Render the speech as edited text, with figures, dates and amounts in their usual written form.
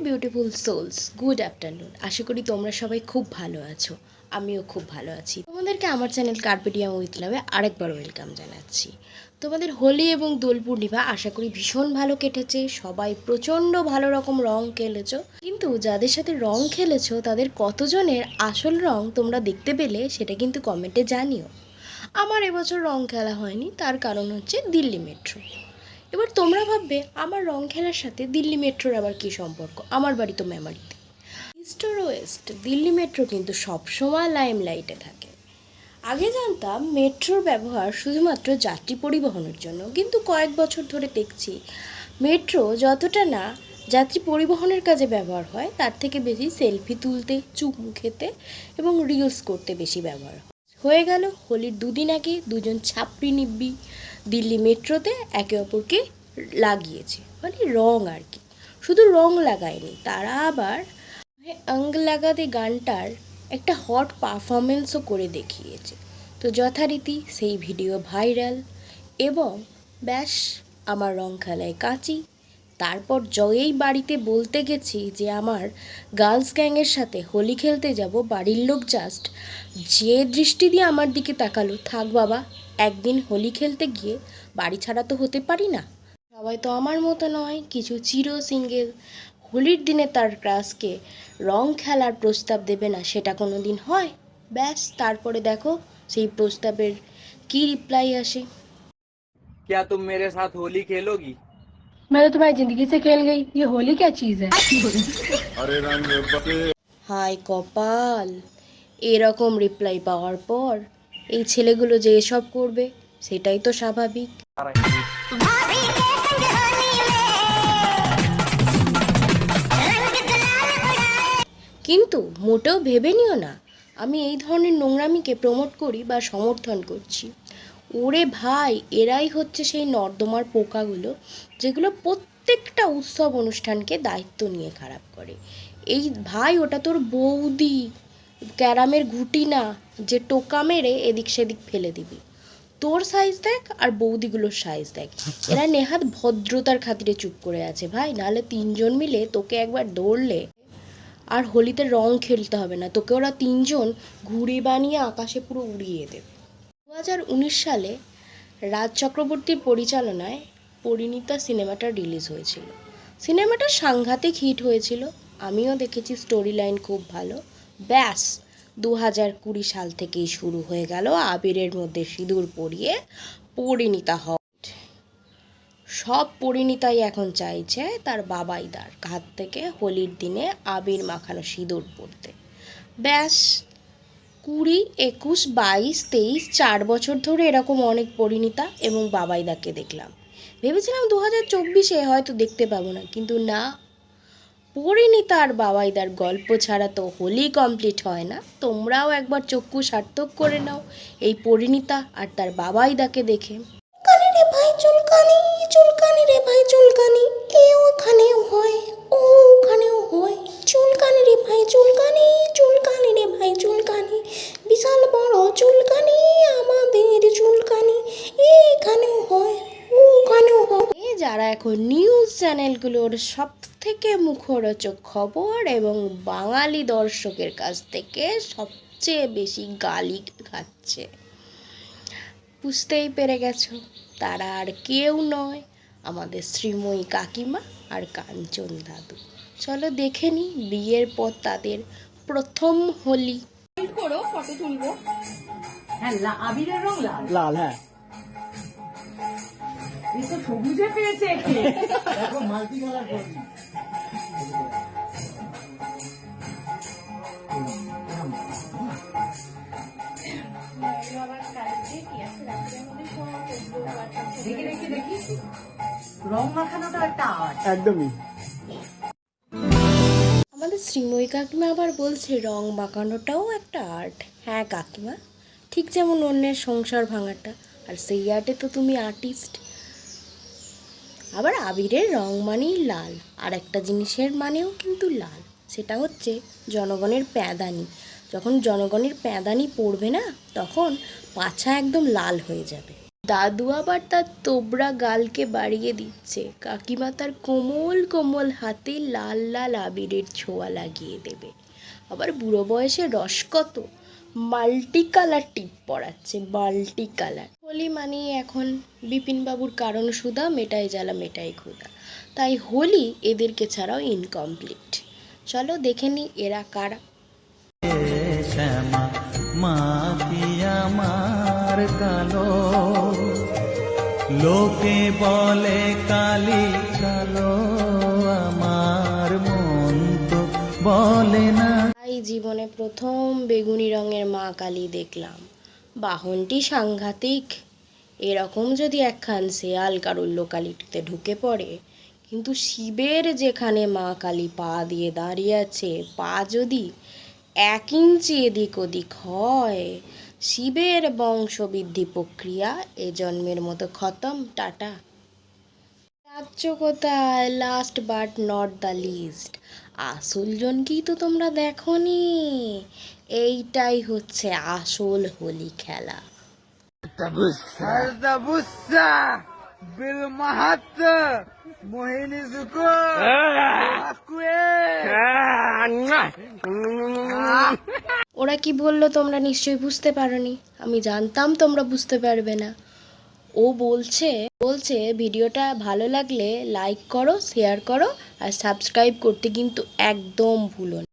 Beautiful souls, good afternoon. আশা করি তোমরা সবাই খুব ভালো আছো, আমিও খুব ভালো আছি। তোমাদেরকে আমার চ্যানেল কার্পেডিয়াম উইথ লাভে আরেকবার ওয়েলকাম জানাচ্ছি। তোমাদের হোলি এবং দোল পূর্ণিমা আশা করি ভীষণ ভালো কেটেছে, সবাই প্রচণ্ড ভালো রকম রং খেলেছো। কিন্তু যাদের সাথে রং খেলেছো তাদের কতজনের আসল রং তোমরা দেখতে পেলে সেটা কিন্তু কমেন্টে জানিও। আমার এবছর রং খেলা হয়নি, তার কারণ হচ্ছে দিল্লি মেট্রো। এবার তোমরা ভাববে আমার রং খেলার সাথে দিল্লি মেট্রোর আবার কী সম্পর্ক, আমার বাড়ি তো মেমারিতে। ইস্ট আর ওয়েস্ট, দিল্লি মেট্রো কিন্তু সবসময় লাইমলাইটে থাকে। আগে জানতাম মেট্রোর ব্যবহার শুধুমাত্র যাত্রী পরিবহনের জন্য, কিন্তু কয়েক বছর ধরে দেখছি মেট্রো যতটা না যাত্রী পরিবহনের কাজে ব্যবহার হয় তার থেকে বেশি সেলফি তুলতে, চুমু খেতে এবং রিলস করতে বেশি ব্যবহার হয়। হয়ে গেল হোলির দুদিন আগে দুজন ছাপড়ি নিব্বি দিল্লি মেট্রোতে একে অপরকে লাগিয়েছে, মানে রং আর কি। শুধু রং লাগায়নি, তারা আবার অঙ্গ লাগাতে গানটার একটা হট পারফরমেন্সও করে দেখিয়েছে। তো যথারীতি সেই ভিডিও ভাইরাল এবং ব্যাস আমার রং খেলায় কাঁচি। তারপর জয়েই বাড়িতে বলতে গেছি যে আমার গার্লস গ্যাংয়ের সাথে হোলি খেলতে যাব, বাড়ির লোক জাস্ট যে দৃষ্টি দিয়ে আমার দিকে তাকালো, থাক বাবা, একদিন হোলি খেলতে গিয়ে বাড়ি ছাড়া তো হতে পারি না। সবাই তো আমার মতো নয়, কিছু চির সিঙ্গেল হোলির দিনে তার ক্রাশকে রং খেলার প্রস্তাব দেবে না, সেটা কোনো দিন হয়? ব্যাস তারপরে দেখো সেই প্রস্তাবের কি রিপ্লাই আসে। क्या तुम मेरे साथ होली खेलोगी? मैं तो तुम्हारी जिंदगी से खेल गई। ये होली क्या चीज है? अरे रंग बसे হায় কপাল, এরকম রিপ্লাই পাওয়ার পর এই ছেলেগুলো যে এসব করবে সেটাই তো স্বাভাবিক। কিন্তু মোটেও ভেবে নিও না আমি এই ধরনের নোংরামিকে প্রমোট করি বা সমর্থন করছি। ওরে ভাই, এরাই হচ্ছে সেই নর্দমার পোকাগুলো যেগুলো প্রত্যেকটা উৎসব অনুষ্ঠানকে দায়িত্ব নিয়ে খারাপ করে। এই ভাই, ওটা তোর বৌদি, ক্যারামের ঘুঁটি না যে টোকা মেরে এদিক সেদিক ফেলে দিবি। তোর সাইজ দেখ আর বৌদিগুলোর সাইজ দেখ। এরা নেহাত ভদ্রতার খাতিরে চুপ করে আছে ভাই, নাহলে তিনজন মিলে তোকে একবার ধরলে আর হোলিতে রং খেলতে হবে না, তোকে ওরা তিনজন ঘুড়ি বানিয়ে আকাশে পুরো উড়িয়ে দেবে। 2019 সালে রাজ চক্রবর্তীর পরিচালনায় পরিণীতা সিনেমাটা রিলিজ হয়েছিল। সিনেমাটা সাংঘাতিক হিট হয়েছিল, আমিও দেখেছি, স্টোরি লাইন খুব ভালো। ব্যাস 2020 সাল থেকেই শুরু হয়ে গেল আবিরের মধ্যে সিঁদুর পরিয়ে পরিণীতা হওয়া। সব পরিণীতাই এখন চাইছে তার বাবাইদার হাত থেকে হোলির দিনে আবির মাখানো সিঁদুর পরতে। ব্যাস 20, 21, 22, 23, 4 বছর ধরে এরকম অনেক পরিণীতা এবং বাবাইদাকে দেখলাম। ভেবেছিলাম 2024-এ হয়তো দেখতে পাবো না, কিন্তু না, পরিণীতা আর বাবাইদার গল্প ছাড়া তো হোলি কমপ্লিট হয় না। তোমরাও একবার চক্ষু সার্থক করে নাও এই পরিণীতা আর তার বাবাইদাকে দেখে। চুলকানি রে ভাই চুলকানি, চুলকানি রে ভাই চুলকানি, এ ওখানেও হয় ও ওখানেও হয়, চুলকানি রে ভাই চুলকানি, চুলকানি রে ভাই চুলকানি, বিশাল বড় চুলকানি আমাদের চুলকানি, এখানেও হয় ওখানেও হয়। যারা এখন নিউজ চ্যানেলগুলোর সব থেকে মুখরোচক খবর এবং বাঙালি দর্শকের কাছ থেকে সবচেয়ে বেশি গালি খাচ্ছে, বুঝতেই পেরে গেছো, তারা আর কেউ নয়, আমাদের শ্রীময়ী কাকিমা আর কাঞ্চন দাদু। চলো দেখে নি বিয়ের পর তাদের প্রথম হোলি। করো, ফটো তুলবো। হ্যাঁ, আবিরের রং লাল। লাল, হ্যাঁ। এই তো সবুজে পেয়েছে একে। দেখো মাল্টি কালার করবি। দেখি দেখি, রং মাখানোটা একটা আর্ট। একদমই। আমাদের শ্রীময়ী কাকিমা আবার বলছে রং মাখানোটাও একটা আর্ট। হ্যাঁ কাকিমা, ঠিক যেমন অন্যের সংসার ভাঙাটা, আর সেই আর্টে তো তুমি আর্টিস্ট। আবার আবিরের রং মানেই লাল, আর একটা জিনিসের মানেও কিন্তু লাল, সেটা হচ্ছে জনগণের প্যাঁদানি। যখন জনগণের প্যাঁদানি পড়বে না, তখন পাছা একদম লাল হয়ে যাবে। দাদু আবার তার তোবড়া গালকে বাড়িয়ে দিচ্ছে, কাকিমা তার কোমল কোমল হাতে লাল লাল আবিরের ছোঁয়া লাগিয়ে দেবে। আবার বুড়ো বয়সে রস কত, মাল্টি কালার টিপ পড়াচ্ছে, মাল্টি কালার। হোলি মানেই এখন বিপিনবাবুর কারণ সুধা, মেটাই জ্বালা মেটাই ক্ষুধা, তাই হোলি এদেরকে ছাড়াও ইনকমপ্লিট। চলো দেখে নি এরা কারা। শ্যামা মা কি আমার কালো, লোকে বলে কালি কালো, আমার মন তো বলে না। তাই জীবনে প্রথম বেগুনি রঙের মা কালী দেখলাম। বাহনটি সাংঘাতিক। এরকম যদি একখান শেয়াল কারুর লোকালিটিতে ঢুকে পড়ে, কিন্তু শিবের যেখানে মা কালী পা দিয়ে দাঁড়িয়ে আছে, পা যদি 1 ইঞ্চি এদিক ওদিক হয়, শিবের বংশবৃদ্ধি প্রক্রিয়া এ জন্মের মতো খতম, টাটা। রাজ্য কোথায়, last but not the least, আসল জনকেই তো তোমরা দেখোনি। এইটাই হচ্ছে আসল হোলি খেলা। हरदबुस्सा बिलमहत मोहिनी सुको ওরা কি বললো তোমরা নিশ্চয়ই বুঝতে পারোনি, আমি জানতাম তোমরা বুঝতে পারবে না। ও বলছে ভিডিওটা ভালো লাগলে লাইক করো, শেয়ার করো, আর সাবস্ক্রাইব করতে কিন্তু একদম ভুলো না।